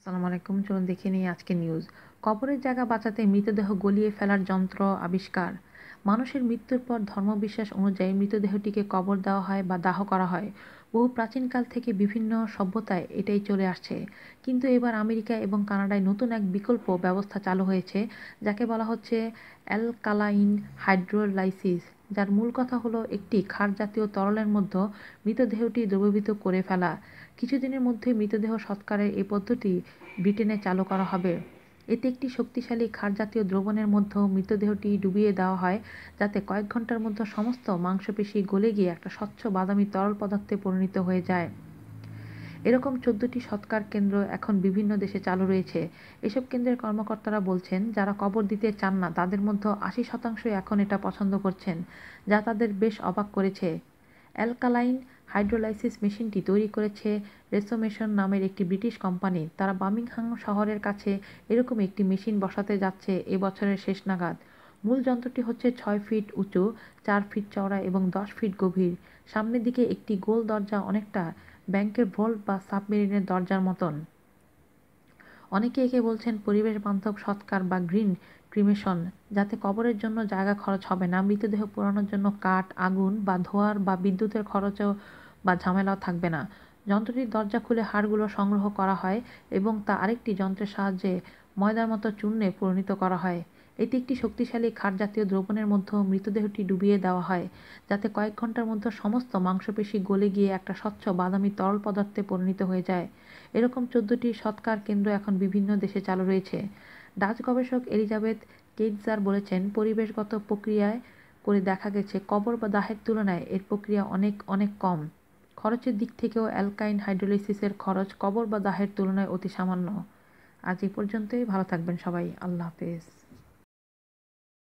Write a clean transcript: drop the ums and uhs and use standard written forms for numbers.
আসসালামু আলাইকুম। চলুন দেখে নিই আজকের নিউজ। কবরের জায়গা বাঁচাতে মৃতদেহ গলিয়ে ফেলার যন্ত্র আবিষ্কার। মানুষের মৃত্যুর পর ধর্মবিশ্বাস অনুযায়ী মৃতদেহটিকে কবর দেওয়া হয় বা দাহ করা হয়। বহু প্রাচীনকাল থেকে বিভিন্ন সভ্যতায় এটাই চলে আসছে। কিন্তু এবার আমেরিকা এবং কানাডায় নতুন এক বিকল্প ব্যবস্থা চালু হয়েছে, যাকে বলা হচ্ছে অ্যালকালাইন হাইড্রোলাইসিস, যার মূল কথা হলো একটি ক্ষার জাতীয় তরলের মধ্যে মৃতদেহটি দ্রবীভূত করে ফেলা। কিছুদিনের মধ্যে মৃতদেহ সৎকারের এই পদ্ধতি ব্রিটেনে চালু করা হবে। এতে একটি শক্তিশালী ক্ষার জাতীয় দ্রবণের মধ্যে মৃতদেহটি ডুবিয়ে দেওয়া হয়, যাতে কয়েক ঘন্টার মধ্যে সমস্ত মাংসপেশি গলে গিয়ে একটা স্বচ্ছ বাদামি তরল পদার্থে পরিণত হয়ে যায়। এরকম 14টি সৎকার কেন্দ্র এখন বিভিন্ন দেশে চালু রয়েছে। এসব কেন্দ্রের কর্মকর্তারা বলছেন, যারা কবর দিতে চান না তাদের মধ্যে 80% এখন এটা পছন্দ করছেন, যা তাদের বেশ অবাক করেছে। অ্যালকালাইন হাইড্রোলাইসিস মেশিনটি তৈরি করেছে রেসোমেশন নামের একটি ব্রিটিশ কোম্পানি। তারা বার্মিংহাম শহরের কাছে এরকম একটি মেশিন বসাতে যাচ্ছে এ বছরের শেষ নাগাদ। মূল যন্ত্রটি হচ্ছে 6 ফিট উঁচু, 4 ফিট চওড়া এবং 10 ফিট গভীর। সামনের দিকে একটি গোল দরজা, অনেকটা ব্যাংকের ভল্ট বা সাবমেরিনের দরজার মতন। অনেকে একে বলছেন পরিবেশ বান্ধব সৎকার বা গ্রিন ক্রিমেশন, যাতে কবরের জন্য জায়গা খরচ হবে না, মৃতদেহ পোড়ানোর জন্য কাঠ, আগুন বা ধোঁয়ার বা বিদ্যুতের খরচও বা ঝামেলাও থাকবে না। যন্ত্রটির দরজা খুলে হাড়গুলো সংগ্রহ করা হয় এবং তা আরেকটি যন্ত্রের সাহায্যে ময়দার মতো চূর্ণে পরিণত করা হয়। এতে একটি শক্তিশালী ক্ষার জাতীয় দ্রবণের মধ্যে মৃতদেহটি ডুবিয়ে দেওয়া হয়, যাতে কয়েক ঘন্টার মধ্যে সমস্ত মাংসপেশি গলে গিয়ে একটা স্বচ্ছ বাদামি তরল পদার্থে পরিণত হয়ে যায়। এরকম 14টি সৎকার কেন্দ্র এখন বিভিন্ন দেশে চালু রয়েছে। ডাচ গবেষক এলিজাবেথ কেইৎজার বলেছেন, পরিবেশগত প্রক্রিয়ায় করে দেখা গেছে কবর বা দাহের তুলনায় এর প্রক্রিয়া অনেক অনেক কম। খরচের দিক থেকেও অ্যালকাইন হাইড্রোলাইসিসের খরচ কবর বা দাহের তুলনায় অতি সামান্য। আজ এই পর্যন্তই। ভালো থাকবেন সবাই। আল্লাহ হাফেজ।